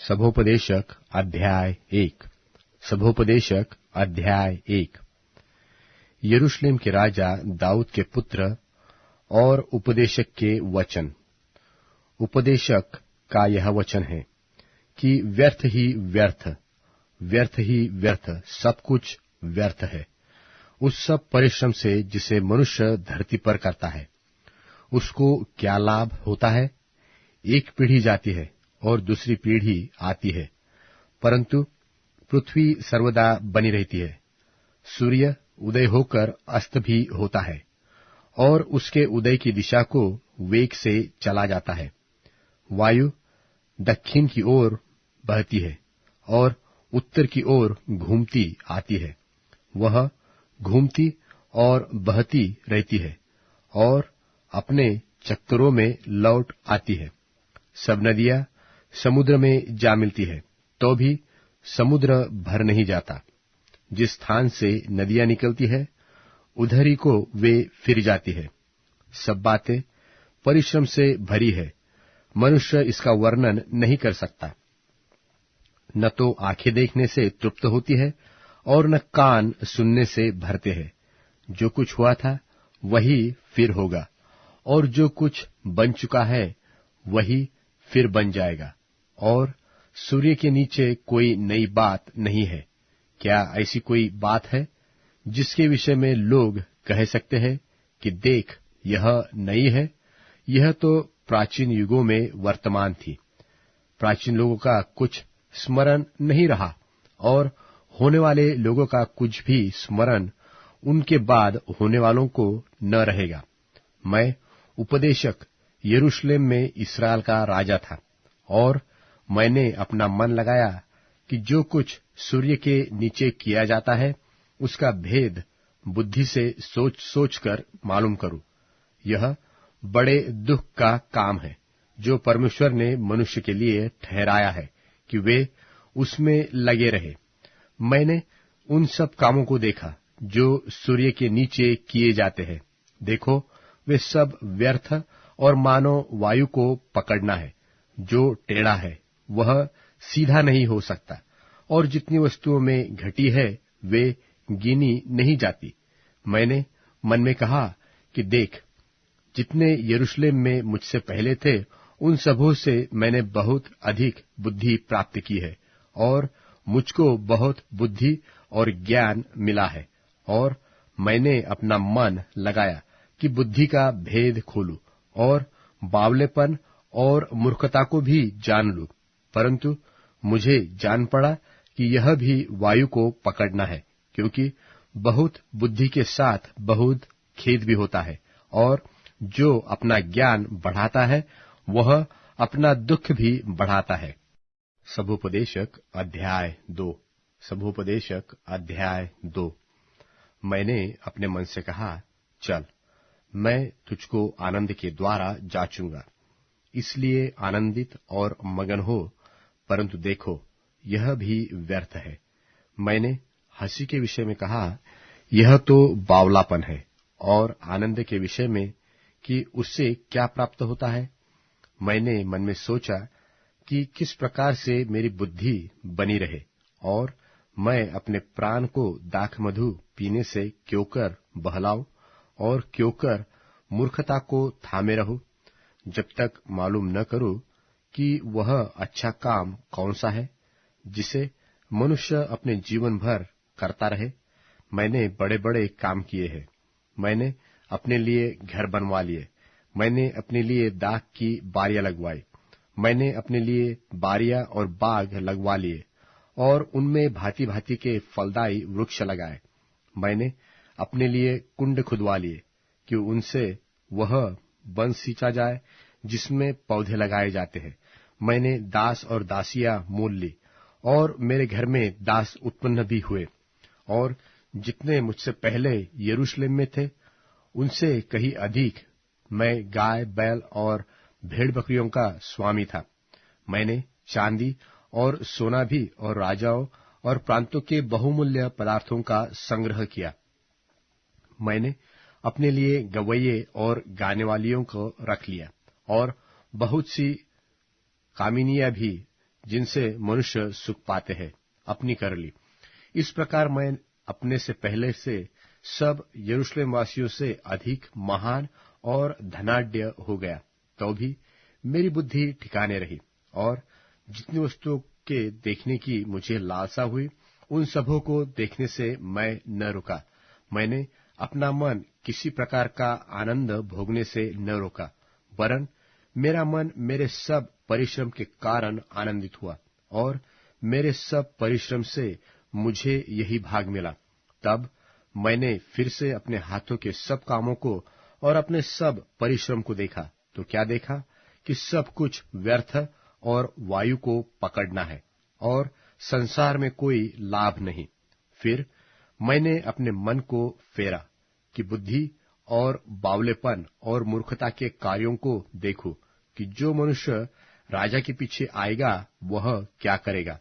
सभोपदेशक अध्याय 1। सभोपदेशक अध्याय 1। यरूशलेम के राजा दाऊद के पुत्र और उपदेशक के वचन। उपदेशक का यह वचन है कि व्यर्थ ही व्यर्थ, व्यर्थ ही व्यर्थ, सब कुछ व्यर्थ है उस सब परिश्रम से जिसे मनुष्य धरती पर करता है। उसको क्या लाभ होता है? एक पीढ़ी जाती है और दूसरी पीढ़ी आती है, परंतु पृथ्वी सर्वदा बनी रहती है। सूर्य उदय होकर अस्त भी होता है और उसके उदय की दिशा को वेग से चला जाता है। वायु दक्षिण की ओर बहती है और उत्तर की ओर घूमती आती है। वह घूमती और बहती रहती है और अपने चक्करों में लौट आती है। सब नदियां समुद्र में जा मिलती है, तो भी समुद्र भर नहीं जाता। जिस स्थान से नदियां निकलती है, उधर ही को वे फिर जाती है। सब बातें परिश्रम से भरी है, मनुष्य इसका वर्णन नहीं कर सकता। न तो आंखें देखने से तृप्त होती है और न कान सुनने से भरते हैं। जो कुछ हुआ था वही फिर होगा, और जो कुछ बन चुका है वही फिर बन जाएगा, और सूर्य के नीचे कोई नई बात नहीं है। क्या ऐसी कोई बात है जिसके विषय में लोग कह सकते हैं कि देख, यह नई है? यह तो प्राचीन युगों में वर्तमान थी। प्राचीन लोगों का कुछ स्मरण नहीं रहा, और होने वाले लोगों का कुछ भी स्मरण उनके बाद होने वालों को न रहेगा। मैं उपदेशक यरूशलेम में इस्राएल का राजा था, और मैंने अपना मन लगाया कि जो कुछ सूर्य के नीचे किया जाता है उसका भेद बुद्धि से सोच सोच कर मालूम करूं। यह बड़े दुख का काम है जो परमेश्वर ने मनुष्य के लिए ठहराया है कि वे उसमें लगे रहे। मैंने उन सब कामों को देखा जो सूर्य के नीचे किए जाते हैं। देखो, वे सब व्यर्थ और मानो वायु को पकड़ना है। जो टेढ़ा है वह सीधा नहीं हो सकता, और जितनी वस्तुओं में घटी है वे गिनी नहीं जाती। मैंने मन में कहा कि देख, जितने यरूशलेम में मुझसे पहले थे उन सबों से मैंने बहुत अधिक बुद्धि प्राप्त की है, और मुझको बहुत बुद्धि और ज्ञान मिला है। और मैंने अपना मन लगाया कि बुद्धि का भेद खोलूं और बावलेपन और मूर्खता को भी जान लूं। परंतु मुझे जान पड़ा कि यह भी वायु को पकड़ना है, क्योंकि बहुत बुद्धि के साथ बहुत खेद भी होता है, और जो अपना ज्ञान बढ़ाता है वह अपना दुख भी बढ़ाता है। सभोपदेशक अध्याय 2। सभोपदेशक अध्याय 2। मैंने अपने मन से कहा, चल, मैं तुझको आनंद के द्वारा जांचूंगा, इसलिए आनंदित और मगन हो। परंतु देखो, यह भी व्यर्थ है। मैंने हंसी के विषय में कहा, यह तो बावलापन है, और आनंद के विषय में कि उससे क्या प्राप्त होता है। मैंने मन में सोचा कि किस प्रकार से मेरी बुद्धि बनी रहे, और मैं अपने प्राण को दाख मधु पीने से क्यों कर बहलाऊं, और क्यों कर मूर्खता को थामे रहूं, जब तक मालूम न करूं कि वह अच्छा काम कौन सा है जिसे मनुष्य अपने जीवन भर करता रहे। मैंने बड़े बड़े काम किए हैं। मैंने अपने लिए घर बनवा लिए, मैंने अपने लिए दाख की बारियां लगवाई, मैंने अपने लिए बारियां और बाग लगवा लिए, और उनमें भांति भांति के फलदायी वृक्ष लगाए। मैंने अपने लिए कुंड खुदवा लिए कि उनसे वह वन सींचा जाए जिसमें पौधे लगाए जाते हैं। मैंने दास और दासियां मोल ली, और मेरे घर में दास उत्पन्न भी हुए, और जितने मुझसे पहले यरूशलेम में थे उनसे कहीं अधिक मैं गाय बैल और भेड़ बकरियों का स्वामी था। मैंने चांदी और सोना भी और राजाओं और प्रांतों के बहुमूल्य पदार्थों का संग्रह किया। मैंने अपने लिए गवैये और गाने वालियों को रख लिया, और बहुत सी कामिनियां भी जिनसे मनुष्य सुख पाते हैं अपनी कर ली। इस प्रकार मैं अपने से पहले से सब यरूशलेम वासियों से अधिक महान और धनाढ्य हो गया, तो भी मेरी बुद्धि ठिकाने रही, और जितनी वस्तुओं के देखने की मुझे लालसा हुई, उन सबों को देखने से मैं न रुका। मैंने अपना मन किसी प्रकार का आनंद भोगने से न रोका, वरन मेरा मन मेरे सब परिश्रम के कारण आनंदित हुआ, और मेरे सब परिश्रम से मुझे यही भाग मिला। तब मैंने फिर से अपने हाथों के सब कामों को और अपने सब परिश्रम को देखा, तो क्या देखा कि सब कुछ व्यर्थ और वायु को पकड़ना है, और संसार में कोई लाभ नहीं। फिर मैंने अपने मन को फेरा कि बुद्धि और बावलेपन और मूर्खता के कार्यों को देखूं, कि जो मनुष्य राजा के पीछे आएगा वह क्या करेगा।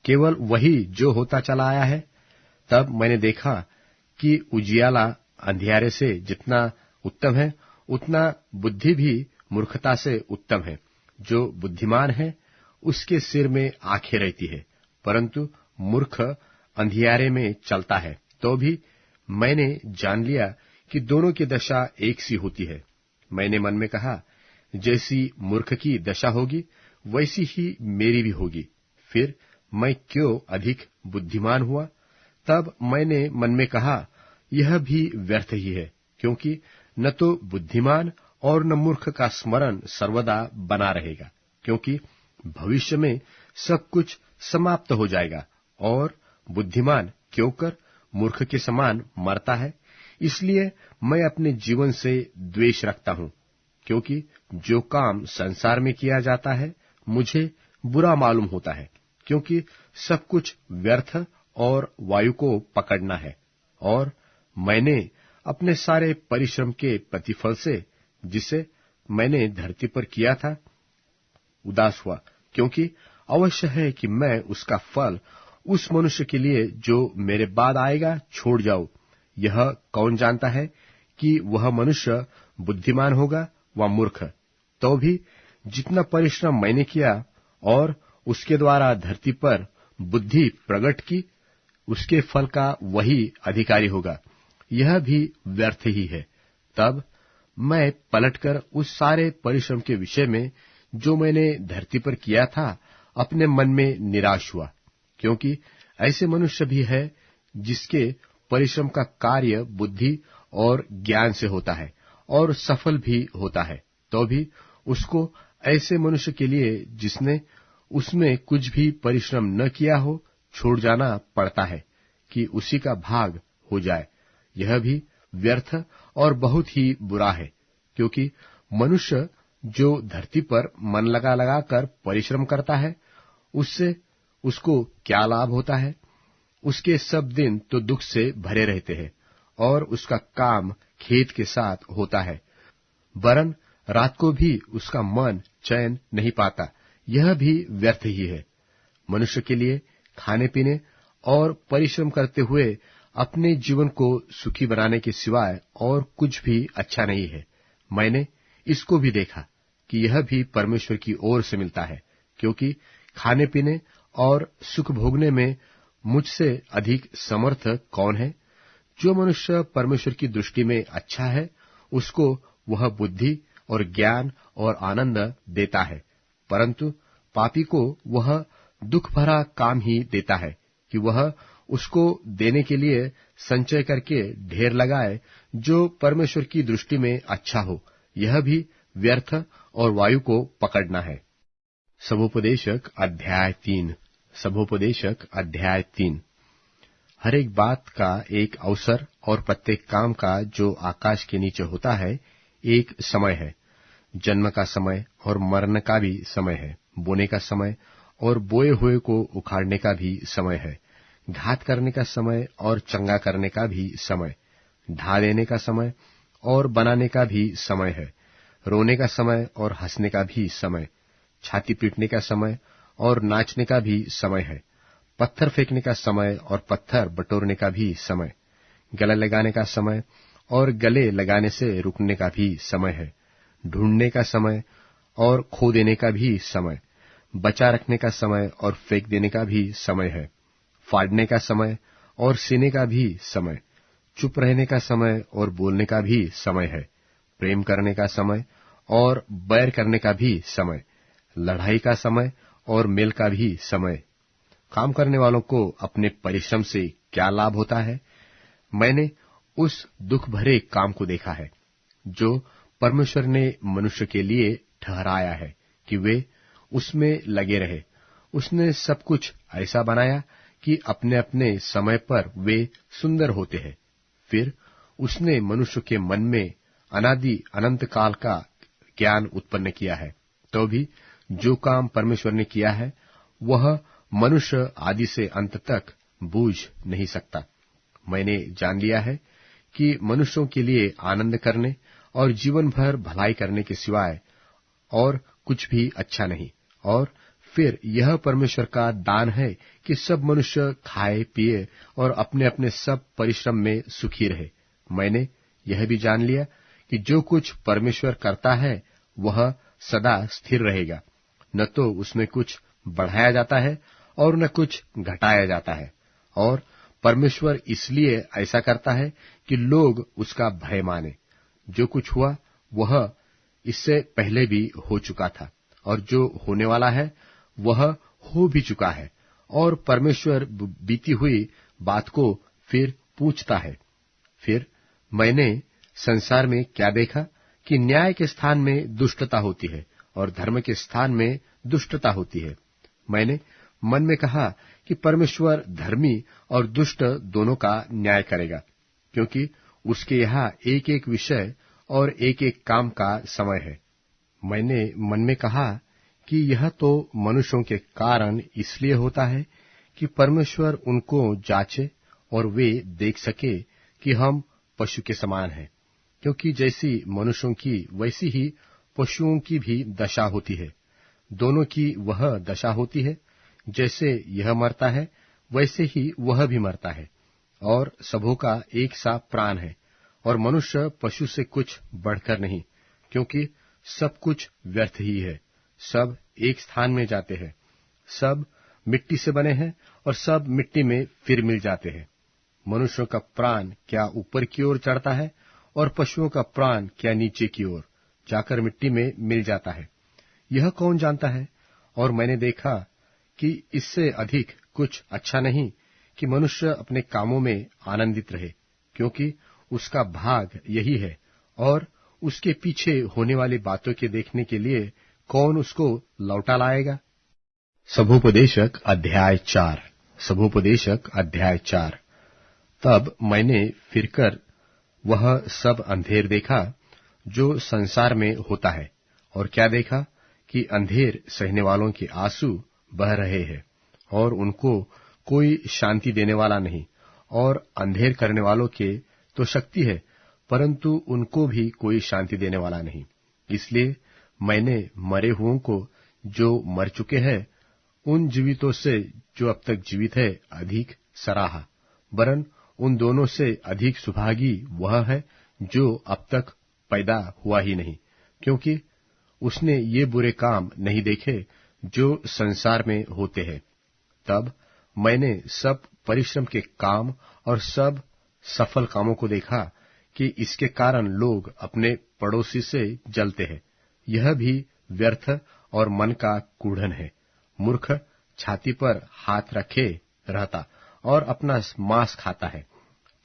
केवल वही जो होता चला आया है। तब मैंने देखा कि उजियाला अंधियारे से जितना उत्तम है, उतना बुद्धि भी मूर्खता से उत्तम है। जो बुद्धिमान है उसके सिर में आंखें रहती है, परंतु मूर्ख अंधियारे में चलता है। तो भी मैंने जान लिया कि दोनों की दशा एक सी होती है। मैंने मन में कहा, जैसी मूर्ख की दशा होगी वैसी ही मेरी भी होगी। फिर मैं क्यों अधिक बुद्धिमान हुआ? तब मैंने मन में कहा, यह भी व्यर्थ ही है, क्योंकि न तो बुद्धिमान और न मूर्ख का स्मरण सर्वदा बना रहेगा, क्योंकि भविष्य में सब कुछ समाप्त हो जाएगा, और बुद्धिमान क्यों कर मूर्ख के समान मरता है। इसलिए मैं अपने जीवन से द्वेष रखता हूं, क्योंकि जो काम संसार में किया जाता है मुझे बुरा मालूम होता है, क्योंकि सब कुछ व्यर्थ और वायु को पकड़ना है। और मैंने अपने सारे परिश्रम के प्रतिफल से, जिसे मैंने धरती पर किया था, उदास हुआ, क्योंकि अवश्य है कि मैं उसका फल उस मनुष्य के लिए जो मेरे बाद आएगा छोड़ जाऊं। यह कौन जानता है कि वह मनुष्य बुद्धिमान होगा व मूर्ख। तो भी जितना परिश्रम मैंने किया और उसके द्वारा धरती पर बुद्धि प्रकट की, उसके फल का वही अधिकारी होगा। यह भी व्यर्थ ही है। तब मैं पलटकर उस सारे परिश्रम के विषय में जो मैंने धरती पर किया था, अपने मन में निराश हुआ, क्योंकि ऐसे मनुष्य भी है जिसके परिश्रम का कार्य बुद्धि और ज्ञान से होता है और सफल भी होता है। तो भी उसको ऐसे मनुष्य के लिए जिसने उसमें कुछ भी परिश्रम न किया हो छोड़ जाना पड़ता है कि उसी का भाग हो जाए। यह भी व्यर्थ और बहुत ही बुरा है, क्योंकि मनुष्य जो धरती पर मन लगा लगा कर परिश्रम करता है, उससे उसको क्या लाभ होता है? उसके सब दिन तो दुख से भरे रहते हैं और उसका काम खेत के साथ होता है, वरन रात को भी उसका मन चैन नहीं पाता। यह भी व्यर्थ ही है। मनुष्य के लिए खाने पीने और परिश्रम करते हुए अपने जीवन को सुखी बनाने के सिवाय और कुछ भी अच्छा नहीं है। मैंने इसको भी देखा कि यह भी परमेश्वर की ओर से मिलता है, क्योंकि खाने पीने और सुख भोगने में मुझसे अधिक समर्थ कौन है? जो मनुष्य परमेश्वर की दृष्टि में अच्छा है, उसको वह बुद्धि और ज्ञान और आनंद देता है, परंतु पापी को वह दुख भरा काम ही देता है कि वह उसको देने के लिए संचय करके ढेर लगाए, जो परमेश्वर की दृष्टि में अच्छा हो। यह भी व्यर्थ और वायु को पकड़ना है। सबोपदेशक अध्याय 3। सबोपदेशक अध्याय 3। हर एक बात का एक अवसर और प्रत्येक काम का जो आकाश के नीचे होता है एक समय है। जन्म का समय और मरने का भी समय है, बोने का समय और बोए हुए को उखाड़ने का भी समय है, घात करने का समय और चंगा करने का भी समय, ढा देने का समय और बनाने का भी समय है, रोने का समय और हंसने का भी समय, छाती पीटने का समय और नाचने का भी समय है, पत्थर फेंकने का समय और पत्थर बटोरने का भी समय, गले लगाने का समय और गले लगाने से रुकने का भी समय है, ढूंढने का समय और खो देने का भी समय, बचा रखने का समय और फेंक देने का भी समय है, फाड़ने का समय और सीने का भी समय, चुप रहने का समय और बोलने का भी समय है, प्रेम करने का समय और बैर करने का भी समय, लड़ाई का समय और मेल का भी समय। काम करने वालों को अपने परिश्रम से क्या लाभ होता है? मैंने उस दुख भरे काम को देखा है जो परमेश्वर ने मनुष्य के लिए ठहराया है कि वे उसमें लगे रहे। उसने सब कुछ ऐसा बनाया कि अपने अपने समय पर वे सुंदर होते हैं। फिर उसने मनुष्य के मन में अनादि अनंत काल का ज्ञान उत्पन्न किया है। तो भी जो काम परमेश्वर ने किया है वह मनुष्य आदि से अंत तक बूझ नहीं सकता। मैंने जान लिया है कि मनुष्यों के लिए आनंद करने और जीवन भर भलाई करने के सिवाय और कुछ भी अच्छा नहीं। और फिर यह परमेश्वर का दान है कि सब मनुष्य खाए पिए और अपने अपने सब परिश्रम में सुखी रहे। मैंने यह भी जान लिया कि जो कुछ परमेश्वर करता है वह सदा स्थिर रहेगा, न तो उसमें कुछ बढ़ाया जाता है और न कुछ घटाया जाता है। और परमेश्वर इसलिए ऐसा करता है कि लोग उसका भय माने। जो कुछ हुआ वह इससे पहले भी हो चुका था, और जो होने वाला है वह हो भी चुका है, और परमेश्वर बीती हुई बात को फिर पूछता है। फिर मैंने संसार में क्या देखा कि न्याय के स्थान में दुष्टता होती है और धर्म के स्थान में दुष्टता होती है। मैंने मन में कहा कि परमेश्वर धर्मी और दुष्ट दोनों का न्याय करेगा, क्योंकि उसके यहाँ एक एक विषय और एक एक काम का समय है। मैंने मन में कहा कि यह तो मनुष्यों के कारण इसलिए होता है कि परमेश्वर उनको जांचे और वे देख सके कि हम पशु के समान हैं, क्योंकि जैसी मनुष्यों की वैसी ही पशुओं की भी दशा होती है। दोनों की वह दशा होती है, जैसे यह मरता है वैसे ही वह भी मरता है, और सबों का एक सा प्राण है। और मनुष्य पशु से कुछ बढ़कर नहीं, क्योंकि सब कुछ व्यर्थ ही है, सब एक स्थान में जाते हैं, सब मिट्टी से बने हैं और सब मिट्टी में फिर मिल जाते हैं। मनुष्यों का प्राण क्या ऊपर की ओर चढ़ता है और पशुओं का प्राण क्या नीचे की ओर जाकर मिट्टी में मिल जाता है, यह कौन जानता है? और मैंने देखा कि इससे अधिक कुछ अच्छा नहीं कि मनुष्य अपने कामों में आनंदित रहे, क्योंकि उसका भाग यही है, और उसके पीछे होने वाली बातों के देखने के लिए कौन उसको लौटा लाएगा? सबोपदेशक अध्याय 4। सबोपदेशक अध्याय 4। तब मैंने फिरकर वह सब अंधेर देखा जो संसार में होता है, और क्या देखा कि अंधेर सहने वालों के आंसू बह रहे हैं, और उनको कोई शांति देने वाला नहीं। और अंधेर करने वालों के तो शक्ति है, परंतु उनको भी कोई शांति देने वाला नहीं। इसलिए मैंने मरे हुओं को जो मर चुके हैं उन जीवितों से जो अब तक जीवित है अधिक सराहा, वरन उन दोनों से अधिक सुभागी वह है जो अब तक पैदा हुआ ही नहीं, क्योंकि उसने ये बुरे काम नहीं देखे जो संसार में होते हैं। तब मैंने सब परिश्रम के काम और सब सफल कामों को देखा कि इसके कारण लोग अपने पड़ोसी से जलते हैं। यह भी व्यर्थ और मन का कूढ़न है। मूर्ख छाती पर हाथ रखे रहता और अपना मांस खाता है।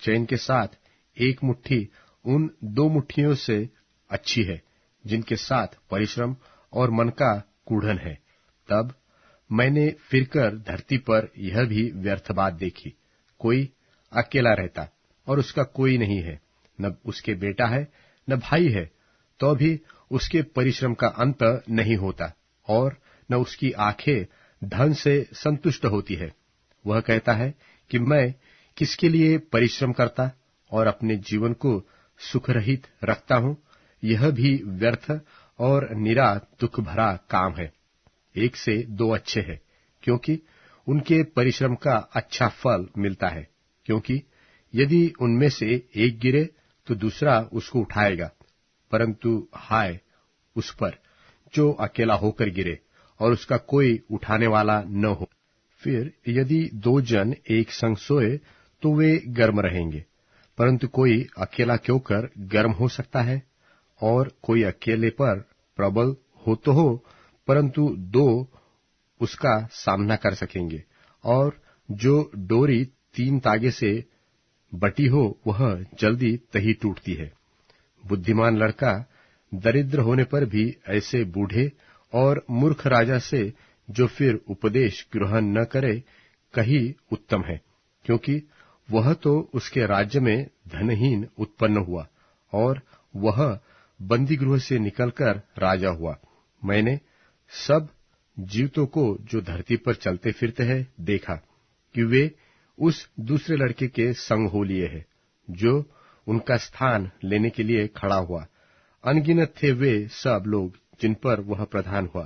चैन के साथ एक मुट्ठी उन 2 मुट्ठियों से अच्छी है जिनके साथ परिश्रम और मन का कूढ़न है। तब मैंने फिरकर धरती पर यह भी व्यर्थ बात देखी। कोई अकेला रहता और उसका कोई नहीं है, न उसके बेटा है न भाई है, तो भी उसके परिश्रम का अंत नहीं होता, और न उसकी आंखें धन से संतुष्ट होती है। वह कहता है कि मैं किसके लिए परिश्रम करता और अपने जीवन को सुख रहित रखता हूं। यह भी व्यर्थ और निरा दुख भरा काम है। 1 से 2 अच्छे हैं, क्योंकि उनके परिश्रम का अच्छा फल मिलता है। क्योंकि यदि उनमें से एक गिरे तो दूसरा उसको उठाएगा, परंतु हाय उस पर जो अकेला होकर गिरे और उसका कोई उठाने वाला न हो। फिर यदि 2 जन एक संग सोए तो वे गर्म रहेंगे, परंतु कोई अकेला क्यों कर गर्म हो सकता है? और कोई अकेले पर प्रबल हो तो हो, परंतु 2 उसका सामना कर सकेंगे। और जो डोरी 3 तागे से बटी हो वह जल्दी तही टूटती है। बुद्धिमान लड़का दरिद्र होने पर भी ऐसे बूढ़े और मूर्ख राजा से जो फिर उपदेश ग्रहण न करे कहीं उत्तम है, क्योंकि वह तो उसके राज्य में धनहीन उत्पन्न हुआ और वह बंदीगृह से निकलकर राजा हुआ। मैंने सब जीवतों को जो धरती पर चलते फिरते हैं देखा कि वे उस दूसरे लड़के के संग हो लिए हैं, जो उनका स्थान लेने के लिए खड़ा हुआ। अनगिनत थे वे सब लोग जिन पर वह प्रधान हुआ,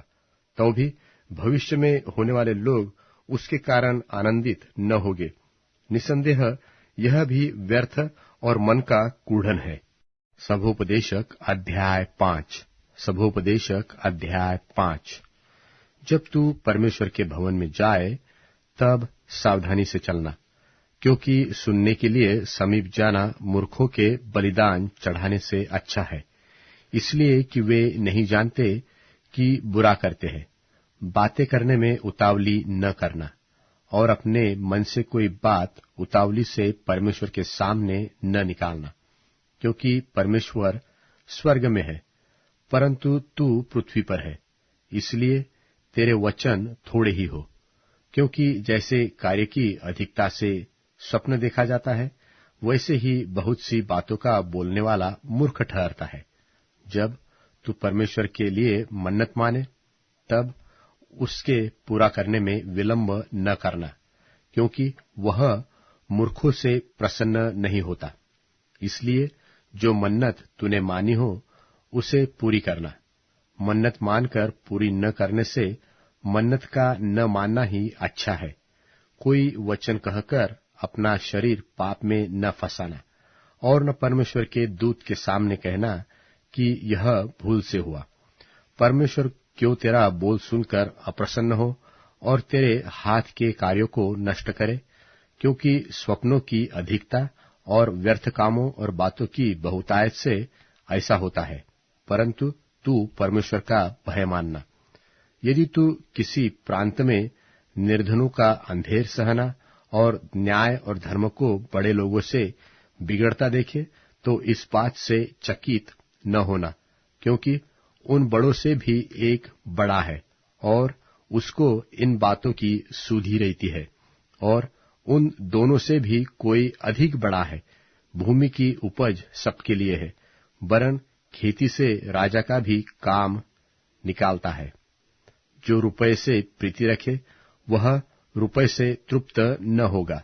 तो भी भविष्य में होने वाले लोग उसके कारण आनंदित न होंगे। निसंदेह यह भी व्यर्थ और मन का कूढ़न है। सभोपदेशक अध्याय 5। सभोपदेशक अध्याय 5। जब तू परमेश्वर के भवन में जाए तब सावधानी से चलना, क्योंकि सुनने के लिए समीप जाना मूर्खों के बलिदान चढ़ाने से अच्छा है, इसलिए कि वे नहीं जानते कि बुरा करते हैं। बातें करने में उतावली न करना, और अपने मन से कोई बात उतावली से परमेश्वर के सामने न निकालना, क्योंकि परमेश्वर स्वर्ग में है, परंतु तू पृथ्वी पर है, इसलिए तेरे वचन थोड़े ही हो। क्योंकि जैसे कार्य की अधिकता से स्वप्न देखा जाता है, वैसे ही बहुत सी बातों का बोलने वाला मूर्ख ठहरता है। जब तू परमेश्वर के लिए मन्नत माने, तब उसके पूरा करने में विलंब न करना, क्योंकि वह मूर्खों से प्रसन्न नहीं होता। इसलिए जो मन्नत तूने मानी हो उसे पूरी करना। मन्नत मानकर पूरी न करने से मन्नत का न मानना ही अच्छा है। कोई वचन कहकर अपना शरीर पाप में न फंसाना, और न परमेश्वर के दूत के सामने कहना कि यह भूल से हुआ। परमेश्वर क्यों तेरा बोल सुनकर अप्रसन्न हो और तेरे हाथ के कार्यों को नष्ट करे? क्योंकि स्वप्नों की अधिकता और व्यर्थ कामों और बातों की बहुतायत से ऐसा होता है, परंतु तू परमेश्वर का भय मानना। यदि तू किसी प्रांत में निर्धनों का अंधेर सहना और न्याय और धर्म को बड़े लोगों से बिगड़ता देखे, तो इस बात से चकित न होना, क्योंकि उन बड़ों से भी एक बड़ा है और उसको इन बातों की सुधि रहती है, और उन दोनों से भी कोई अधिक बड़ा है। भूमि की उपज सबके लिए है, वरन खेती से राजा का भी काम निकालता है। जो रुपये से प्रीति रखे वह रुपये से तृप्त न होगा,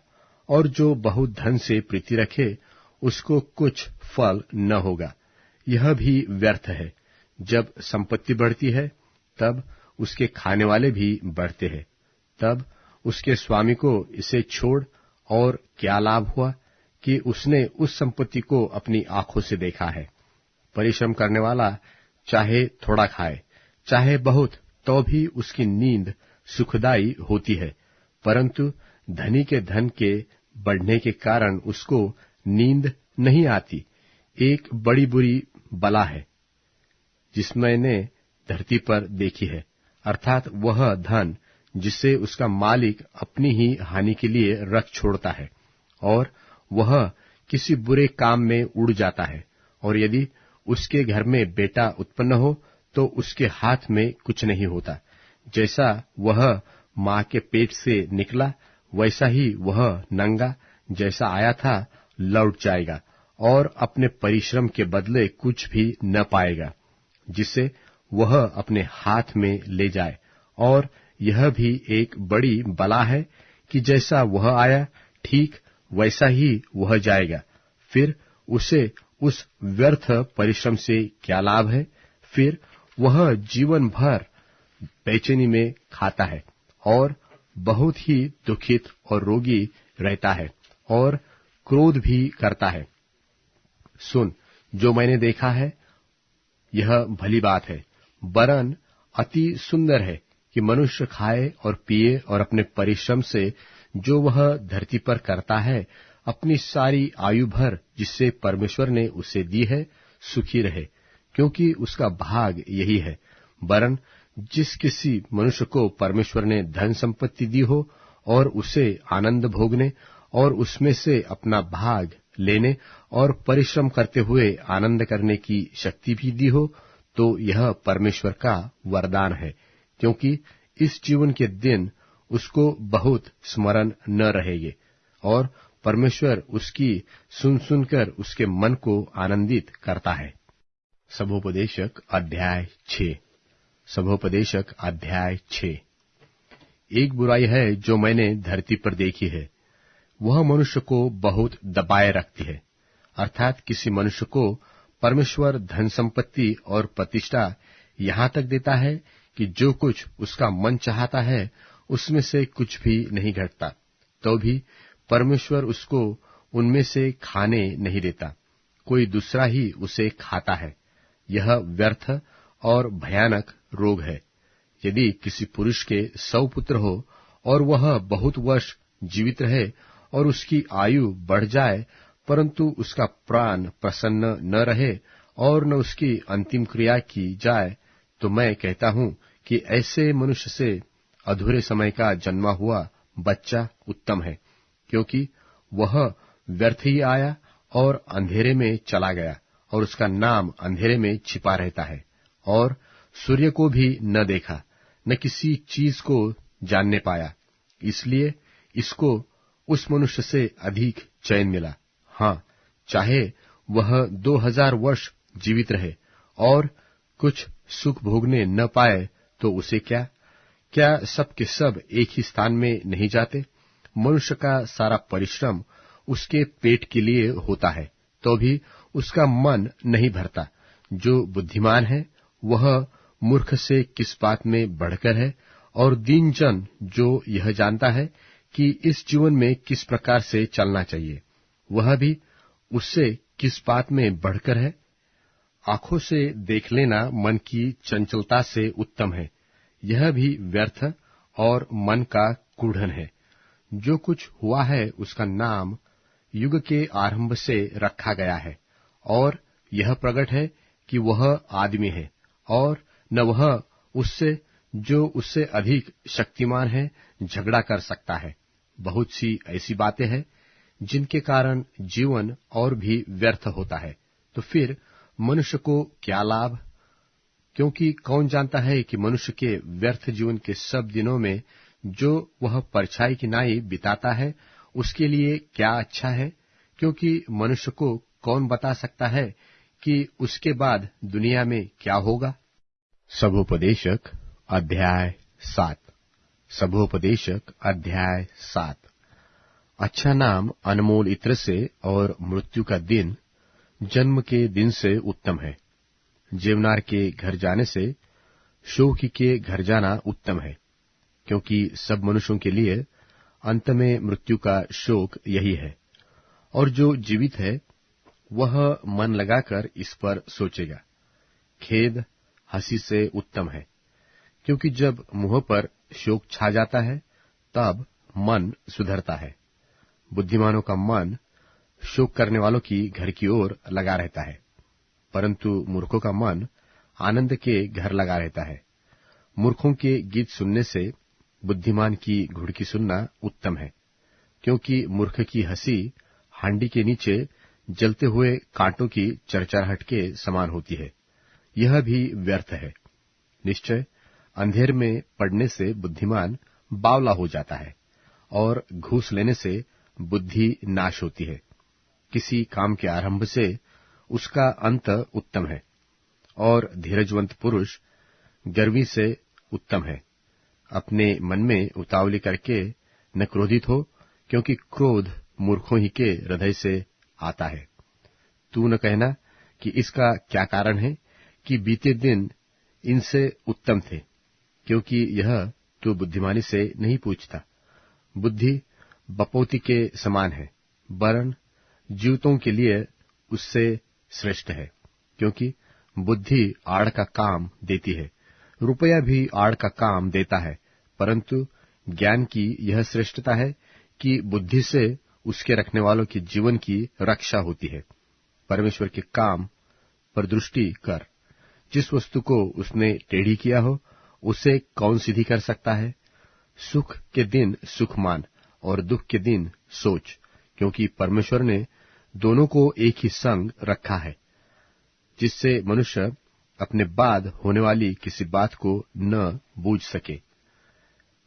और जो बहुत धन से प्रीति रखे उसको कुछ फल न होगा। यह भी व्यर्थ है। जब संपत्ति बढ़ती है तब उसके खाने वाले भी बढ़ते हैं। तब उसके स्वामी को इसे छोड़ और क्या लाभ हुआ कि उसने उस संपत्ति को अपनी आंखों से देखा है। परिश्रम करने वाला चाहे थोड़ा खाए चाहे बहुत, तो भी उसकी नींद सुखदायी होती है, परंतु धनी के धन के बढ़ने के कारण उसको नींद नहीं आती। एक बड़ी बुरी बला है जिसमें मैंने धरती पर देखी है, अर्थात वह धन जिसे उसका मालिक अपनी ही हानि के लिए रख छोड़ता है, और वह किसी बुरे काम में उड़ जाता है। और यदि उसके घर में बेटा उत्पन्न हो तो उसके हाथ में कुछ नहीं होता। जैसा वह माँ के पेट से निकला वैसा ही वह नंगा जैसा आया था लौट जाएगा, और अपने परिश्रम के बदले कुछ भी न पाएगा जिसे वह अपने हाथ में ले जाए। और यह भी एक बड़ी बला है कि जैसा वह आया ठीक वैसा ही वह जाएगा। फिर उसे उस व्यर्थ परिश्रम से क्या लाभ है? फिर वह जीवन भर बेचैनी में खाता है और बहुत ही दुखित और रोगी रहता है और क्रोध भी करता है। सुन, जो मैंने देखा है यह भली बात है, वरन अति सुंदर है कि मनुष्य खाए और पिए और अपने परिश्रम से जो वह धरती पर करता है, अपनी सारी आयु भर जिससे परमेश्वर ने उसे दी है, सुखी रहे, क्योंकि उसका भाग यही है। वरन जिस किसी मनुष्य को परमेश्वर ने धन संपत्ति दी हो और उसे आनंद भोगने और उसमें से अपना भाग लेने और परिश्रम करते हुए आनंद करने की शक्ति भी दी हो, तो यह परमेश्वर का वरदान है, क्योंकि इस जीवन के दिन उसको बहुत स्मरण न रहेंगे और परमेश्वर उसकी सुन सुनकर उसके मन को आनंदित करता है। सबोपदेशक अध्याय 6। सबोपदेशक अध्याय 6। एक बुराई है जो मैंने धरती पर देखी है, वह मनुष्य को बहुत दबाए रखती है। अर्थात किसी मनुष्य को परमेश्वर धन संपत्ति और प्रतिष्ठा यहां तक देता है कि जो कुछ उसका मन चाहता है उसमें से कुछ भी नहीं घटता, तो भी परमेश्वर उसको उनमें से खाने नहीं देता, कोई दूसरा ही उसे खाता है। यह व्यर्थ और भयानक रोग है। यदि किसी पुरुष के 100 पुत्र हो और वह बहुत वर्ष जीवित रहे और उसकी आयु बढ़ जाए, परंतु उसका प्राण प्रसन्न न रहे और न उसकी अंतिम क्रिया की जाए, तो मैं कहता हूं कि ऐसे मनुष्य से अधूरे समय का जन्मा हुआ बच्चा उत्तम है, क्योंकि वह व्यर्थ ही आया और अंधेरे में चला गया और उसका नाम अंधेरे में छिपा रहता है और सूर्य को भी न देखा, न किसी चीज को जानने पाया। इसलिए इसको उस मनुष्य से अधिक चैन मिला। हाँ, चाहे वह 2000 वर्ष जीवित रहे और कुछ सुख भोगने न पाए, तो उसे क्या सब के सब एक ही स्थान में नहीं जाते? मनुष्य का सारा परिश्रम उसके पेट के लिए होता है, तो भी उसका मन नहीं भरता। जो बुद्धिमान है वह मूर्ख से किस बात में बढ़कर है, और दीन जन जो यह जानता है कि इस जीवन में किस प्रकार से चलना चाहिए, वह भी उससे किस बात में बढ़कर है। आंखों से देख लेना मन की चंचलता से उत्तम है, यह भी व्यर्थ और मन का कूढ़न है। जो कुछ हुआ है उसका नाम युग के आरंभ से रखा गया है, और यह प्रगट है कि वह आदमी है, और न वह उससे जो उससे अधिक शक्तिमान है झगड़ा कर सकता है। बहुत सी ऐसी बातें हैं जिनके कारण जीवन और भी व्यर्थ होता है, तो फिर मनुष्य को क्या लाभ? क्योंकि कौन जानता है कि मनुष्य के व्यर्थ जीवन के सब दिनों में जो वह परछाई की नाई बिताता है उसके लिए क्या अच्छा है? क्योंकि मनुष्य को कौन बता सकता है कि उसके बाद दुनिया में क्या होगा? सबोपदेशक अध्याय 7। सबोपदेशक अध्याय 7। अच्छा नाम अनमोल इत्र से और मृत्यु का दिन जन्म के दिन से उत्तम है। जेवनार के घर जाने से शोक के घर जाना उत्तम है, क्योंकि सब मनुष्यों के लिए अंत में मृत्यु का शोक यही है। और जो जीवित है वह मन लगाकर इस पर सोचेगा। खेद हंसी से उत्तम है, क्योंकि जब मुंह पर शोक छा जाता है तब मन सुधरता है। बुद्धिमानों का मन शोक करने वालों की घर की ओर लगा रहता है, परंतु मूर्खों का मन आनंद के घर लगा रहता है। मूर्खों के गीत सुनने से बुद्धिमान की घुड़की सुनना उत्तम है, क्योंकि मूर्ख की हंसी हांडी के नीचे जलते हुए कांटों की चरचराहट के समान होती है, यह भी व्यर्थ है। निश्चय अंधेर में पड़ने से बुद्धिमान बावला हो जाता है, और घूस लेने से बुद्धि नाश होती है। किसी काम के आरंभ से उसका अंत उत्तम है, और धीरजवंत पुरुष गर्वी से उत्तम है। अपने मन में उतावली करके न क्रोधित हो, क्योंकि क्रोध मूर्खों ही के हृदय से आता है। तू न कहना कि इसका क्या कारण है कि बीते दिन इनसे उत्तम थे, क्योंकि यह तू बुद्धिमानी से नहीं पूछता। बुद्धि बपौती के समान है, वरन जीवतों के लिए उससे श्रेष्ठ है, क्योंकि बुद्धि आड़ का काम देती है, रुपया भी आड़ का काम देता है, परंतु ज्ञान की यह श्रेष्ठता है कि बुद्धि से उसके रखने वालों के जीवन की रक्षा होती है। परमेश्वर के काम पर दृष्टि कर। जिस वस्तु को उसने टेढ़ी किया हो, उसे कौन सीधी कर सकता है? सुख के दिन सुख मान और दुख के दिन सोच, क्योंकि परमेश्वर ने दोनों को एक ही संग रखा है, जिससे मनुष्य अपने बाद होने वाली किसी बात को न बूझ सके।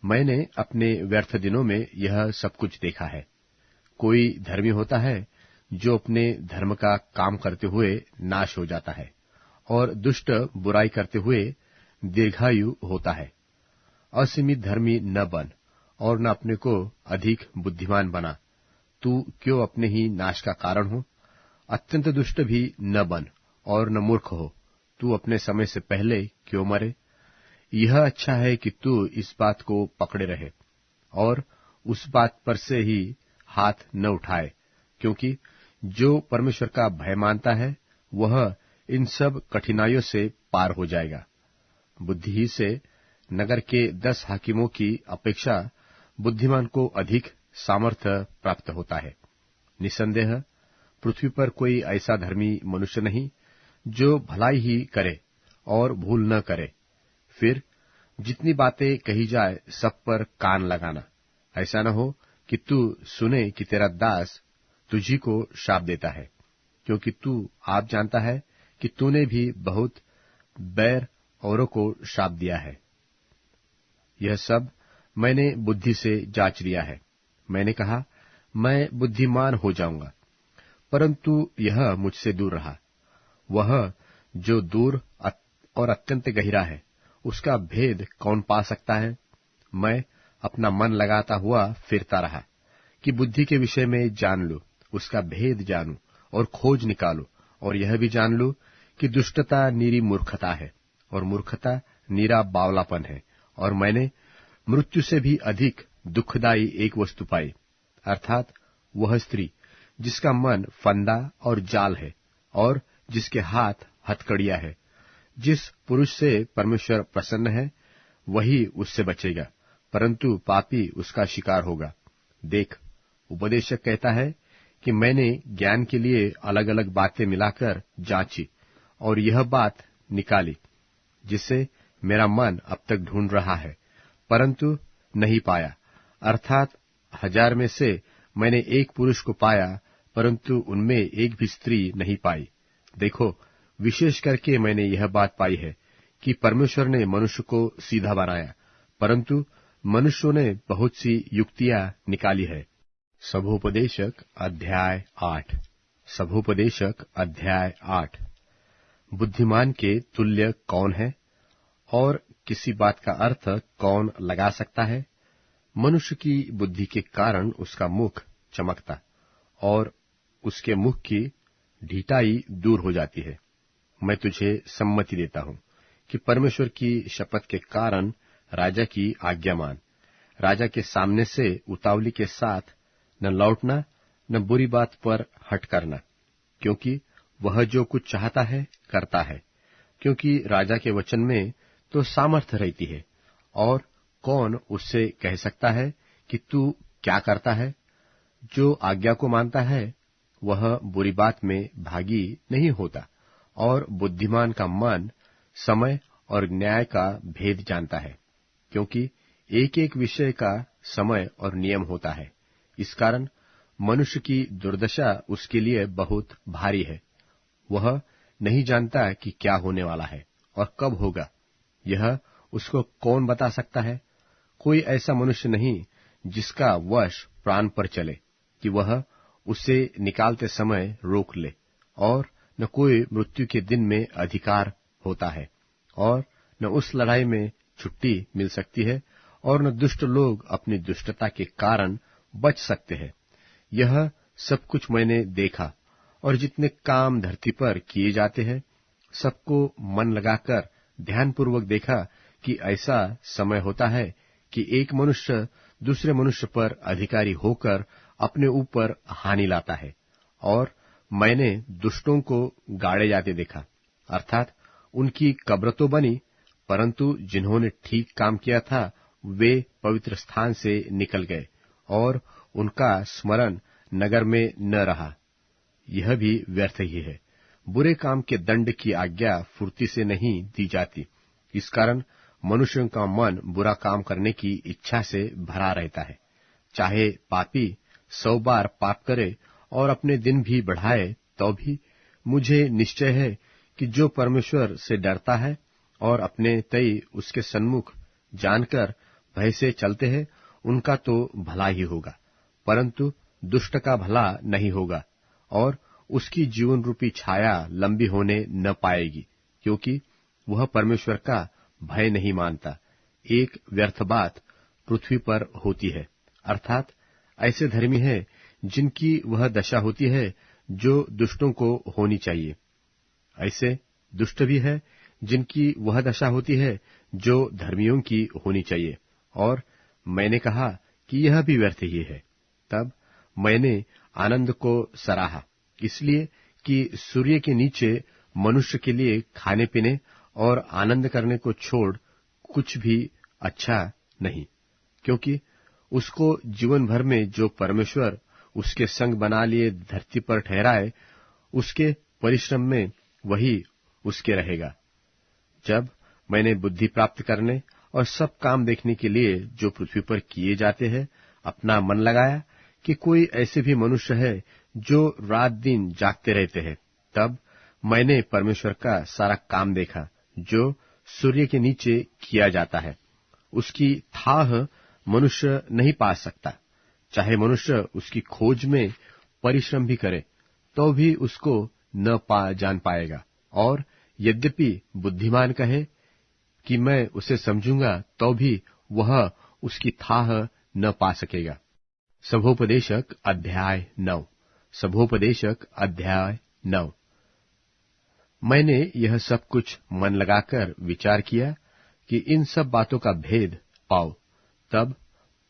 मैंने अपने व्यर्थ दिनों में यह सब कुछ देखा है। कोई धर्मी होता है जो अपने धर्म का काम करते हुए नाश हो जाता है, और दुष्ट बुराई करते हुए दीर्घायु होता है। असीमित धर्मी न बन और न अपने को अधिक बुद्धिमान बना। तू क्यों अपने ही नाश का कारण हो? अत्यंत दुष्ट भी न बन और न मूर्ख हो। तू अपने समय से पहले क्यों मरे? यह अच्छा है कि तू इस बात को पकड़े रहे और उस बात पर से ही हाथ न उठाए, क्योंकि जो परमेश्वर का भय मानता है वह इन सब कठिनाइयों से पार हो जाएगा। बुद्धि ही से नगर के 10 हाकिमों की अपेक्षा बुद्धिमान को अधिक सामर्थ्य प्राप्त होता है। निसंदेह पृथ्वी पर कोई ऐसा धर्मी मनुष्य नहीं जो भलाई ही करे और भूल न करे। फिर जितनी बातें कही जाए सब पर कान लगाना। ऐसा न हो कि तू सुने कि तेरा दास तुझी को शाप देता है, क्योंकि तू आप जानता है कि तूने भी बहुत बैर औरों को शाप दिया है। यह सब मैंने बुद्धि से जांच लिया है। मैंने कहा, मैं बुद्धिमान हो जाऊंगा, परंतु यह मुझसे दूर रहा। वह जो दूर और अत्यंत गहरा है, उसका भेद कौन पा सकता है? मैं अपना मन लगाता हुआ फिरता रहा कि बुद्धि के विषय में जान लूं, उसका भेद जानूं और खोज निकालूं, और यह भी जान लूं कि दुष्टता नीरी मूर्खता है और मूर्खता नीरा बावलापन है। और मैंने मृत्यु से भी अधिक दुखदायी एक वस्तु पाई, अर्थात वह स्त्री जिसका मन फंदा और जाल है और जिसके हाथ हथकड़ियां है। जिस पुरुष से परमेश्वर प्रसन्न है वही उससे बचेगा, परंतु पापी उसका शिकार होगा। देख, उपदेशक कहता है कि मैंने ज्ञान के लिए अलग अलग बातें मिलाकर जांची और यह बात निकाली जिसे मेरा मन अब तक ढूंढ रहा है, परंतु नहीं पाया। अर्थात 1000 में से मैंने एक पुरुष को पाया, परंतु उनमें एक भी स्त्री नहीं पाई। देखो, विशेष करके मैंने यह बात पाई है कि परमेश्वर ने मनुष्य को सीधा बनाया, परंतु मनुष्यों ने बहुत सी युक्तियां निकाली है। सभोपदेशक अध्याय 8। सभोपदेशक अध्याय 8। बुद्धिमान के तुल्य कौन है और किसी बात का अर्थ कौन लगा सकता है? मनुष्य की बुद्धि के कारण उसका मुख चमकता और उसके मुख की ढीठाई दूर हो जाती है। मैं तुझे सम्मति देता हूं कि परमेश्वर की शपथ के कारण राजा की आज्ञा मान। राजा के सामने से उतावली के साथ न लौटना, न बुरी बात पर हट करना, क्योंकि वह जो कुछ चाहता है करता है। क्योंकि राजा के वचन में तो सामर्थ्य रहती है, और कौन उससे कह सकता है कि तू क्या करता है? जो आज्ञा को मानता है वह बुरी बात में भागी नहीं होता, और बुद्धिमान का मन समय और न्याय का भेद जानता है, क्योंकि एक एक विषय का समय और नियम होता है। इस कारण मनुष्य की दुर्दशा उसके लिए बहुत भारी है। वह नहीं जानता कि क्या होने वाला है और कब होगा। यह उसको कौन बता सकता है? कोई ऐसा मनुष्य नहीं जिसका वश प्राण पर चले कि वह उसे निकालते समय रोक ले, और न कोई मृत्यु के दिन में अधिकार होता है, और न उस लड़ाई में छुट्टी मिल सकती है, और न दुष्ट लोग अपनी दुष्टता के कारण बच सकते हैं। यह सब कुछ मैंने देखा, और जितने काम धरती पर किए जाते हैं सबको मन लगाकर ध्यानपूर्वक देखा कि ऐसा समय होता है कि एक मनुष्य दूसरे मनुष्य पर अधिकारी होकर अपने ऊपर हानि लाता है। और मैंने दुष्टों को गाड़े जाते देखा, अर्थात उनकी कब्र तो बनी परंतु जिन्होंने ठीक काम किया था वे पवित्र स्थान से निकल गए और उनका स्मरण नगर में न रहा। यह भी व्यर्थ ही है। बुरे काम के दंड की आज्ञा फुर्ती से नहीं दी जाती। इस कारण मनुष्यों का मन बुरा काम करने की इच्छा से भरा रहता है। चाहे पापी 100 बार पाप करे और अपने दिन भी बढ़ाए, तो भी मुझे निश्चय है कि जो परमेश्वर से डरता है और अपने तय उसके सन्मुख जानकर भय से चलते हैं, उनका तो भला ही होगा, परंतु दुष्ट का भला नहीं होगा और उसकी जीवन रूपी छाया लंबी होने न पाएगी, क्योंकि वह परमेश्वर का भय नहीं मानता। एक व्यर्थ बात पृथ्वी पर होती है, अर्थात ऐसे धर्मी है जिनकी वह दशा होती है जो दुष्टों को होनी चाहिए। ऐसे दुष्ट भी है जिनकी वह दशा होती है जो धर्मियों की होनी चाहिए। और मैंने कहा कि यह भी व्यर्थ ही है। तब मैंने आनंद को सराहा, इसलिए कि सूर्य के नीचे मनुष्य के लिए खाने पीने और आनंद करने को छोड़ कुछ भी अच्छा नहीं, क्योंकि उसको जीवन भर में जो परमेश्वर उसके संग बना लिए धरती पर ठहराए, उसके परिश्रम में वही उसके रहेगा। जब मैंने बुद्धि प्राप्त करने और सब काम देखने के लिए जो पृथ्वी पर किए जाते हैं अपना मन लगाया कि कोई ऐसे भी मनुष्य है जो रात दिन जागते रहते हैं, तब मैंने परमेश्वर का सारा काम देखा जो सूर्य के नीचे किया जाता है। उसकी थाह मनुष्य नहीं पा सकता। चाहे मनुष्य उसकी खोज में परिश्रम भी करे तो भी उसको न जान पाएगा। और यद्यपि बुद्धिमान कहे कि मैं उसे समझूंगा, तो भी वह उसकी थाह न पा सकेगा। सभोपदेशक अध्याय 9। सभोपदेशक अध्याय 9। मैंने यह सब कुछ मन लगाकर विचार किया कि इन सब बातों का भेद पाओ। तब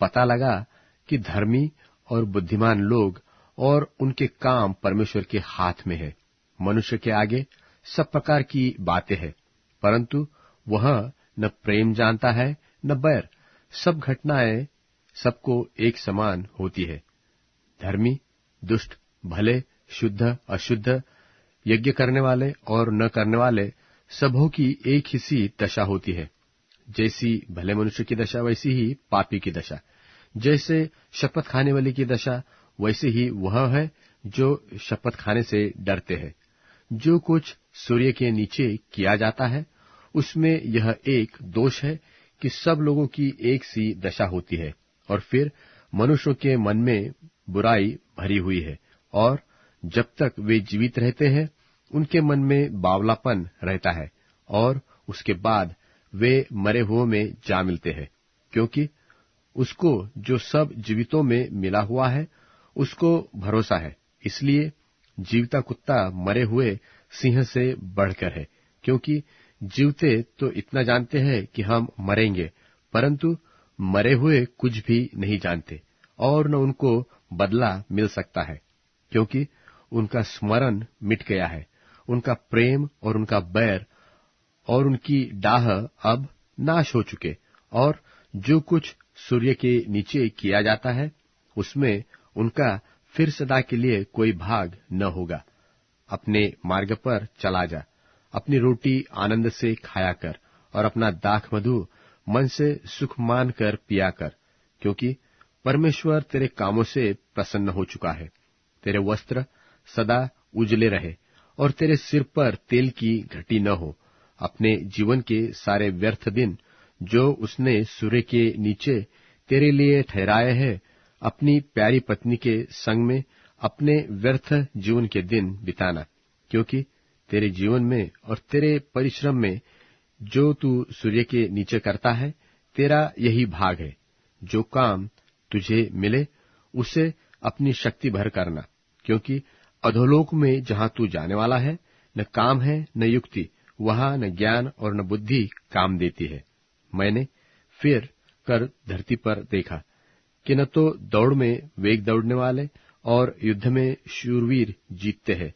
पता लगा कि धर्मी और बुद्धिमान लोग और उनके काम परमेश्वर के हाथ में है। मनुष्य के आगे सब प्रकार की बातें हैं, परंतु वह न प्रेम जानता है न बैर। सब घटनाएं सबको एक समान होती है। धर्मी, दुष्ट, भले, शुद्ध, अशुद्ध, यज्ञ करने वाले और न करने वाले, सबों की एक ही सी दशा होती है। जैसी भले मनुष्य की दशा वैसी ही पापी की दशा। जैसे शपथ खाने वाले की दशा वैसे ही वह है जो शपथ खाने से डरते हैं। जो कुछ सूर्य के नीचे किया जाता है उसमें यह एक दोष है कि सब लोगों की एक सी दशा होती है, और फिर मनुष्यों के मन में बुराई भरी हुई है, और जब तक वे जीवित रहते हैं उनके मन में बावलापन रहता है, और उसके बाद वे मरे हुओं में जा मिलते हैं। क्योंकि उसको जो सब जीवितों में मिला हुआ है उसको भरोसा है, इसलिए जीवता कुत्ता मरे हुए सिंह से बढ़कर है। क्योंकि जीवते तो इतना जानते हैं कि हम मरेंगे, परंतु मरे हुए कुछ भी नहीं जानते, और न उनको बदला मिल सकता है, क्योंकि उनका स्मरण मिट गया है। उनका प्रेम और उनका बैर और उनकी डाह अब नाश हो चुके। और जो कुछ सूर्य के नीचे किया जाता है उसमें उनका फिर सदा के लिए कोई भाग न होगा। अपने मार्ग पर चला जा, अपनी रोटी आनंद से खाया कर, और अपना दाख मधु मन से सुख मान कर पिया कर, क्योंकि परमेश्वर तेरे कामों से प्रसन्न हो चुका है। तेरे वस्त्र सदा उजले रहे और तेरे सिर पर तेल की घटी न हो। अपने जीवन के सारे व्यर्थ दिन जो उसने सूर्य के नीचे तेरे लिए ठहराए हैं, अपनी प्यारी पत्नी के संग में अपने व्यर्थ जीवन के दिन बिताना, क्योंकि तेरे जीवन में और तेरे परिश्रम में जो तू सूर्य के नीचे करता है तेरा यही भाग है। जो काम तुझे मिले उसे अपनी शक्ति भर करना, क्योंकि अधोलोक में जहां तू जाने वाला है न काम है न युक्ति, वहां न ज्ञान और न बुद्धि काम देती है। मैंने फिर कर धरती पर देखा कि न तो दौड़ में वेग दौड़ने वाले और युद्ध में शूरवीर जीतते हैं,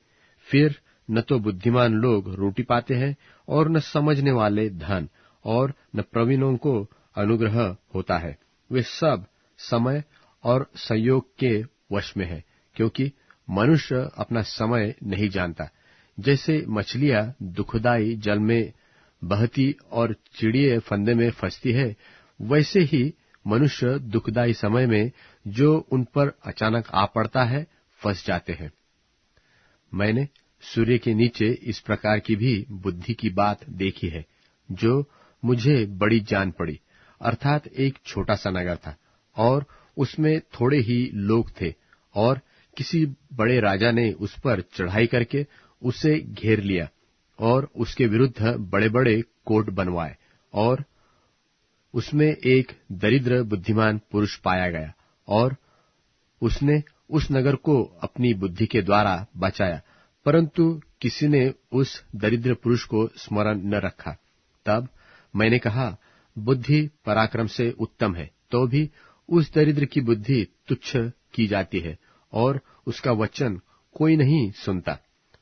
फिर न तो बुद्धिमान लोग रोटी पाते हैं और न समझने वाले धन, और न प्रवीणों को अनुग्रह होता है। वे सब समय और संयोग के वश में है, क्योंकि मनुष्य अपना समय नहीं जानता। जैसे मछलियां दुखदाई जल में बहती और चिड़िए फंदे में फंसती है, वैसे ही मनुष्य दुखदाई समय में जो उन पर अचानक आ पड़ता है फंस जाते हैं। मैंने सूर्य के नीचे इस प्रकार की भी बुद्धि की बात देखी है, जो मुझे बड़ी जान पड़ी। अर्थात एक छोटा सा नगर था और उसमें थोड़े ही लोग थे, और किसी बड़े राजा ने उस पर चढ़ाई करके उसे घेर लिया और उसके विरुद्ध बड़े बड़े कोट बनवाए, और उसमें एक दरिद्र बुद्धिमान पुरुष पाया गया, और उसने उस नगर को अपनी बुद्धि के द्वारा बचाया, परंतु किसी ने उस दरिद्र पुरुष को स्मरण न रखा। तब मैंने कहा, बुद्धि पराक्रम से उत्तम है, तो भी उस दरिद्र की बुद्धि तुच्छ की जाती है और उसका वचन कोई नहीं सुनता।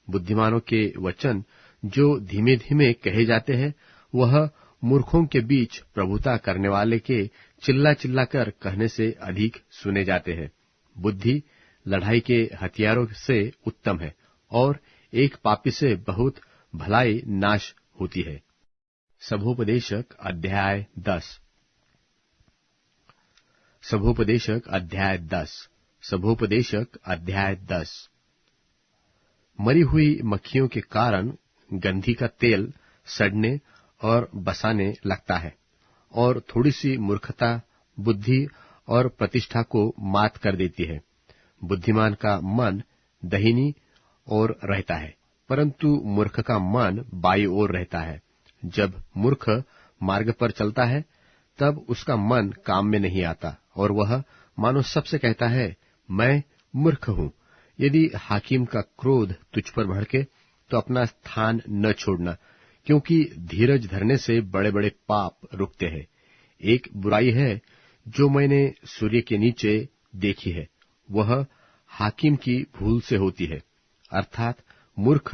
बुद्धिमानों के वचन जो धीमे धीमे कहे जाते हैं, वह मूर्खों के बीच प्रभुता करने वाले के चिल्ला चिल्ला कर कहने से अधिक सुने जाते हैं। बुद्धि लड़ाई के हथियारों से उत्तम है, और एक पापी से बहुत भलाई नाश होती है। सभोपदेशक अध्याय 10। सभोपदेशक अध्याय 10। सभोपदेशक अध्याय 10। मरी हुई मक्खियों के कारण गंधी का तेल सड़ने और बसाने लगता है, और थोड़ी सी मूर्खता बुद्धि और प्रतिष्ठा को मात कर देती है। बुद्धिमान का मन दाहिनी ओर रहता है, परंतु मूर्ख का मन बाईं ओर रहता है। जब मूर्ख मार्ग पर चलता है, तब उसका मन काम में नहीं आता, और वह मानो सबसे कहता है, मैं मूर्ख हूं। यदि हाकिम का क्रोध तुझ पर भड़के, तो अपना स्थान न छोड़ना, क्योंकि धीरज धरने से बड़े बड़े पाप रुकते हैं। एक बुराई है जो मैंने सूर्य के नीचे देखी है, वह हाकिम की भूल से होती है, अर्थात मूर्ख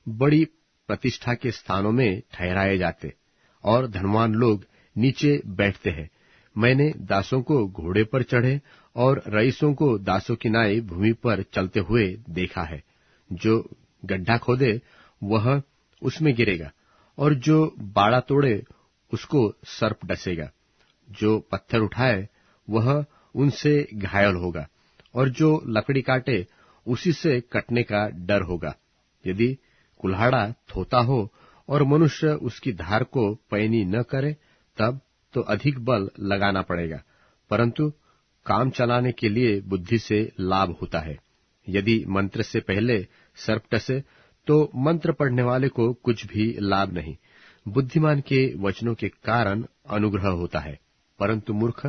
बड़ी प्रतिष्ठा के स्थानों में ठहराए जाते, और धनवान लोग नीचे बैठते हैं। मैंने दासों को घोड़े पर चढ़े और रईसों को दासों की नाई भूमि पर चलते हुए देखा है। जो गड्ढा खोदे वह उसमें गिरेगा, और जो बाड़ा तोड़े उसको सर्प डसेगा। जो पत्थर उठाए वह उनसे घायल होगा, और जो लकड़ी काटे उसी से कटने का डर होगा। यदि कुल्हाड़ा थोथा हो और मनुष्य उसकी धार को पैनी न करे, तब तो अधिक बल लगाना पड़ेगा, परंतु काम चलाने के लिए बुद्धि से लाभ होता है। यदि मंत्र से पहले सर्प डसे, तो मंत्र पढ़ने वाले को कुछ भी लाभ नहीं। बुद्धिमान के वचनों के कारण अनुग्रह होता है, परंतु मूर्ख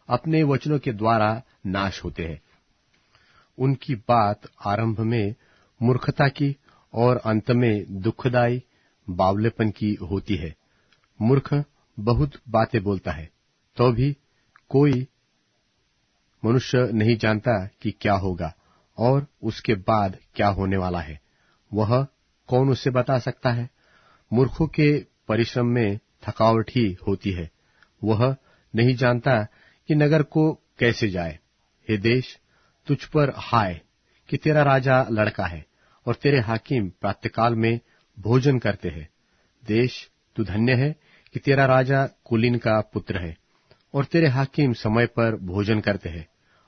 अपने वचनों के द्वारा नाश होते हैं। उनकी बात आरंभ में मूर्खता की और अंत में दुखदाई बावलेपन की होती है। मूर्ख बहुत बातें बोलता है, तो भी कोई मनुष्य नहीं जानता कि क्या होगा और उसके बाद क्या होने वाला है। वह कौन उसे बता सकता है? मूर्खों के परिश्रम में थकावट ही होती है। वह नहीं जानता कि नगर को कैसे जाए। हे देश, तुझ पर हाय कि तेरा राजा लड़का है और तेरे हाकिम प्रातःकाल में भोजन करते हैं। देश, तू धन्य है कि तेरा राजा कुलीन का पुत्र है और तेरे हाकिम समय पर भोजन करते हैं,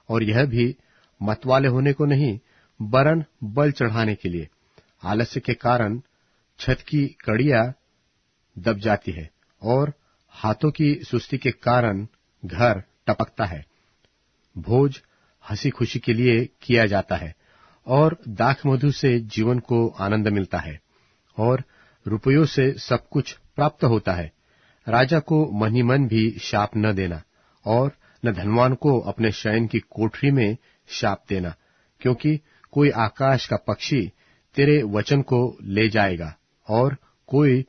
और यह भी मतवाले होने को नहीं, वरन बल चढ़ाने के लिए। आलस्य के कारण छत की कड़ियां दब जाती है और हाथों की सुस्ती के कारण घर टपकता है। भोज हंसी खुशी के लिए किया जाता है और दाख मधु से जीवन को आनंद मिलता है और रुपयों से सब कुछ प्राप्त होता है। राजा को मन ही मन भी शाप न देना और न धनवान को अपने शयन की कोठरी में शाप देना, क्योंकि कोई आकाश का पक्षी तेरे वचन को ले जाएगा और कोई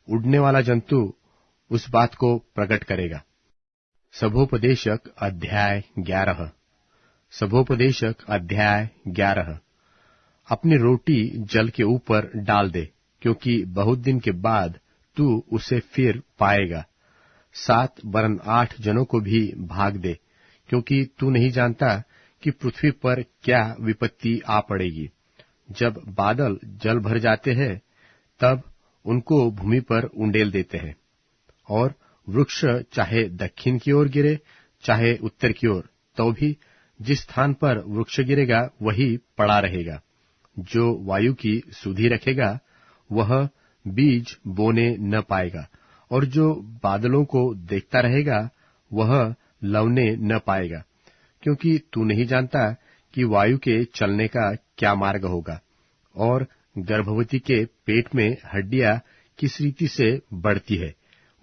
उड़ने वाला जंतु उस बात को प्रकट करेगा। सभोपदेशक अध्याय 11। सभोपदेशक अध्याय 11। अपनी रोटी जल के ऊपर डाल दे, क्योंकि बहुत दिन के बाद तू उसे फिर पाएगा। 7 वरन 8 जनों को भी भाग दे, क्योंकि तू नहीं जानता कि पृथ्वी पर क्या विपत्ति आ पड़ेगी। जब बादल जल भर जाते हैं, तब उनको भूमि पर उंडेल देते हैं, और वृक्ष चाहे दक्षिण की ओर गिरे चाहे उत्तर की ओर, तो भी जिस स्थान पर वृक्ष गिरेगा वही पड़ा रहेगा। जो वायु की सुधि रखेगा वह बीज बोने न पाएगा, और जो बादलों को देखता रहेगा वह लवने न पाएगा, क्योंकि तू नहीं जानता कि वायु के चलने का क्या मार्ग होगा, और गर्भवती के पेट में हड्डियां किस रीति से बढ़ती है।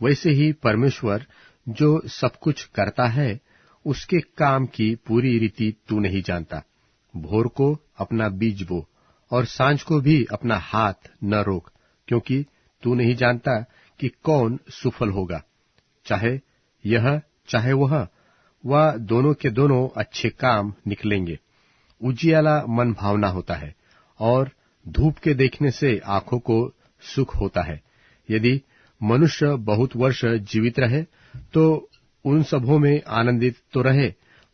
वैसे ही परमेश्वर जो सब कुछ करता है, उसके काम की पूरी रीति तू नहीं जानता। भोर को अपना बीज बो, और सांझ को भी अपना हाथ न रोक, क्योंकि तू नहीं जानता कि कौन सुफल होगा, चाहे यह चाहे वह दोनों के दोनों अच्छे काम निकलेंगे। उजियाला मन भावना होता है, और धूप के देखने से आंखों को सुख होता है। यदि मनुष्य बहुत वर्ष जीवित रहे तो उन सबों में आनंदित तो रहे,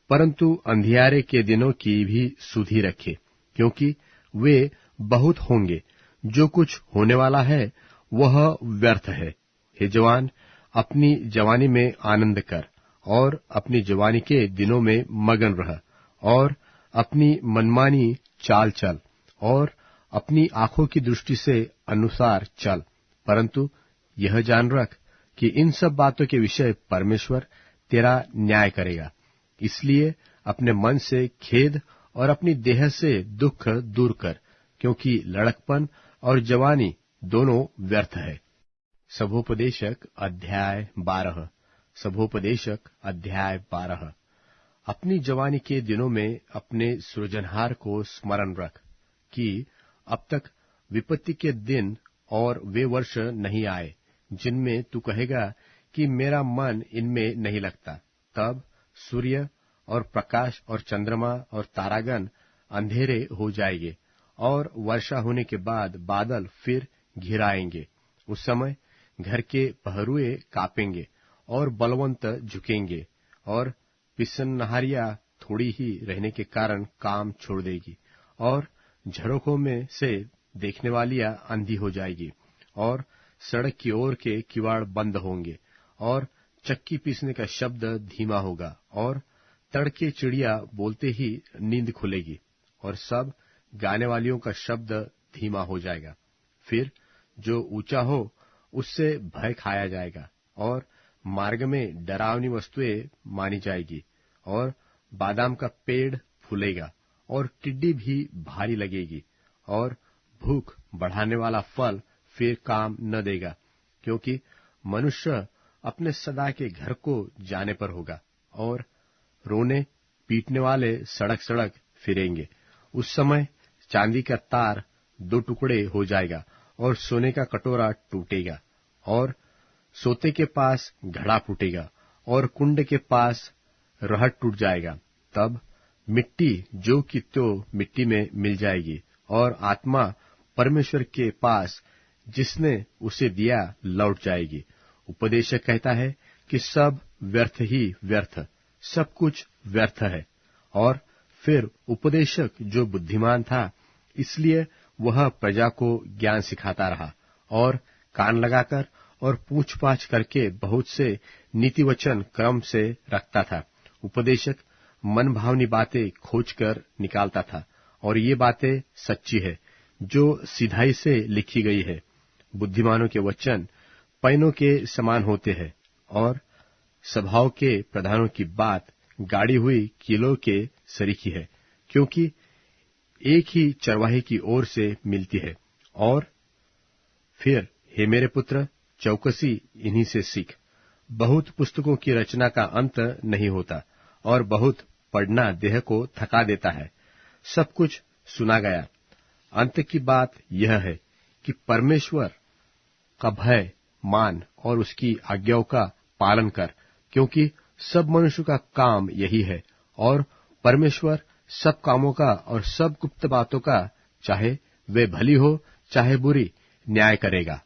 परंतु अंधियारे के दिनों की भी सुधि रखे, क्योंकि वे बहुत होंगे। जो कुछ होने वाला है वह व्यर्थ है। हे जवान, अपनी जवानी में आनंद कर, और अपनी जवानी के दिनों में मगन रह, और अपनी मनमानी चाल चल, और अपनी आंखों की दृष्टि से अनुसार चल, परंतु यह जान रख कि इन सब बातों के विषय परमेश्वर तेरा न्याय करेगा। इसलिए अपने मन से खेद और अपनी देह से दुख दूर कर, क्योंकि लड़कपन और जवानी दोनों व्यर्थ है। सभोपदेशक अध्याय 12। सभोपदेशक अध्याय 12। अपनी जवानी के दिनों में अपने सृजनहार को स्मरण रख, कि अब तक विपत्ति के दिन और वे वर्ष नहीं आए जिनमें तू कहेगा कि मेरा मन इनमें नहीं लगता। तब सूर्य और प्रकाश और चंद्रमा और तारागण अंधेरे हो जाएंगे, और वर्षा होने के बाद बादल फिर घिराएंगे। उस समय घर के पहरुए कांपेंगे और बलवंत झुकेंगे, और पिसनहारियां थोड़ी ही रहने के कारण काम छोड़ देगी, और झरोखों में से देखने वालियां अंधी हो जाएगी, और सड़क की ओर के किवाड़ बंद होंगे, और चक्की पीसने का शब्द धीमा होगा, और तड़के चिड़िया बोलते ही नींद खुलेगी, और सब गाने वालियों का शब्द धीमा हो जाएगा। फिर जो ऊंचा हो उससे भय खाया जाएगा, और मार्ग में डरावनी वस्तुएं मानी जाएगी, और बादाम का पेड़ फूलेगा, और टिड्डी भी भारी लगेगी, और भूख बढ़ाने वाला फल फिर काम न देगा, क्योंकि मनुष्य अपने सदा के घर को जाने पर होगा, और रोने पीटने वाले सड़क सड़क फिरेंगे। उस समय चांदी का तार 2 टुकड़े हो जाएगा, और सोने का कटोरा टूटेगा, और सोते के पास घड़ा फूटेगा, और कुंड के पास रहट टूट जाएगा। तब मिट्टी जो की त्यों मिट्टी में मिल जाएगी, और आत्मा परमेश्वर के पास जिसने उसे दिया लौट जाएगी। उपदेशक कहता है कि सब व्यर्थ ही व्यर्थ, सब कुछ व्यर्थ है। और फिर उपदेशक जो बुद्धिमान था, इसलिए वह प्रजा को ज्ञान सिखाता रहा, और कान लगाकर और पूछ-पाछ करके बहुत से नीति वचन क्रम से रखता था। उपदेशक मन भावनी बातें खोजकर निकालता था, और ये बातें सच्ची है जो सिधाई से लिखी गई है। बुद्धिमानों के वचन पैनों के समान होते हैं, और सभाओं के प्रधानों की बात गाड़ी हुई कीलों के सरीखी है, क्योंकि एक ही चरवाहे की ओर से मिलती है। और फिर हे मेरे पुत्र, चौकसी इन्हीं से सीख। बहुत पुस्तकों की रचना का अंत नहीं होता, और बहुत पढ़ना देह को थका देता है। सब कुछ सुना गया। अंत की बात यह है कि परमेश्वर का भय मान और उसकी आज्ञाओं का पालन कर, क्योंकि सब मनुष्य का काम यही है, और परमेश्वर सब कामों का और सब गुप्त बातों का, चाहे वे भली हो चाहे बुरी, न्याय करेगा।